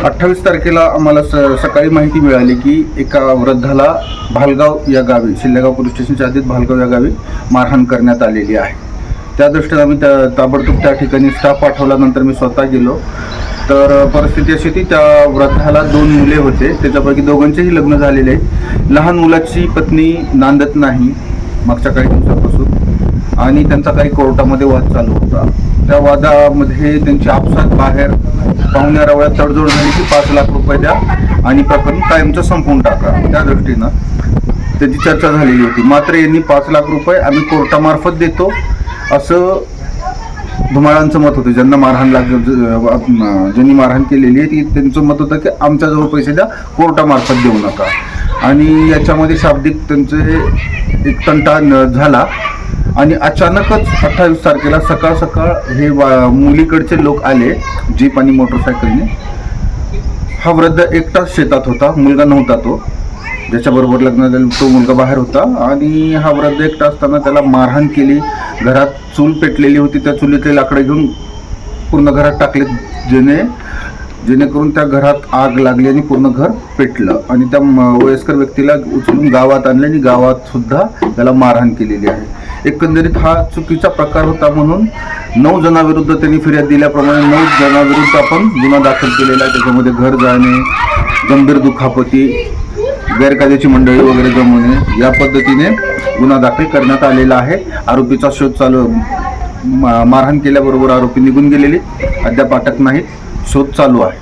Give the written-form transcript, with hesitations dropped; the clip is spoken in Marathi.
28 तारखेला आम्हाला सकाळी माहिती मिळाली की एका वृद्धाला भालगाव या गावी, शिल्लेगाव पोलीस स्टेशनच्या आधीच भालगाव या गावी मारहाण करण्यात आलेली आहे. त्या दृष्टीने आम्ही ताबडतोब त्या ठिकाणी स्टाफ पाठवल्यानंतर मी स्वतः गेलो. तर परिस्थिती अशी ती, त्या वृद्धाला 2 मुले होते, त्याच्यापैकी दोघांचेही लग्न झालेले आहे. लहान मुलाची पत्नी नांदत नाही मागच्या काही दिवसापासून, आणि त्यांचा काही कोर्टामध्ये वाद चालू होता. त्या वादामध्ये त्यांची आपसात बाहेर पाहुण्या रवळ्यात तडजोड झाली की 5 लाख रुपये द्या आणि प्रकरण कायमचं संपवून टाका. त्या दृष्टीनं त्याची चर्चा झालेली होती. मात्र यांनी 5 लाख रुपये आम्ही कोर्टामार्फत देतो असं धुमाळांचं मत होतं. ज्यांनी मारहाण केलेली आहे त्यांचं मत होतं की आमच्याजवळ पैसे द्या, कोर्टामार्फत देऊ नका. आणि याच्यामध्ये शाब्दिक त्यांचे एक तंटा झाला. आणि अचानकच 28 तारखेला सकाळ सकाळ हे मुलीकडचे लोक आले जीप आणि मोटरसायकलने. हा वृद्ध एकटाच शेतात होता, मुलगा नव्हता. तो ज्याच्याबरोबर लग्न झालं तो मुलगा बाहेर होता. आणि हा वृद्ध एकटा असताना त्याला मारहाण केली. घरात चूल पेटलेली होती, त्या चुलीतले लाकडे घेऊन पूर्ण घरात टाकले, जेणेकरून त्या घरात आग लागली आणि पूर्ण घर पेटलं. आणि त्या वयस्कर व्यक्तीला उचलून गावात आणले आणि गावात सुद्धा त्याला मारहाण केलेली आहे. एकंदरीत हा चुकीचा प्रकार होता म्हणून 9 जणांविरुद्ध त्यांनी फिर्याद दिल्याप्रमाणे 9 जणांविरुद्ध आपण गुन्हा दाखल केलेला आहे. त्याच्यामध्ये घर जाणे, गंभीर दुखापती, गैरकायदेची मंडळी वगैरे जमवणे या पद्धतीने गुन्हा दाखल करण्यात आलेला आहे. आरोपीचा शोध चालू, मारहाण केल्याबरोबर आरोपी निघून गेलेली, अद्याप अटक नाही, शोध चालू आहे.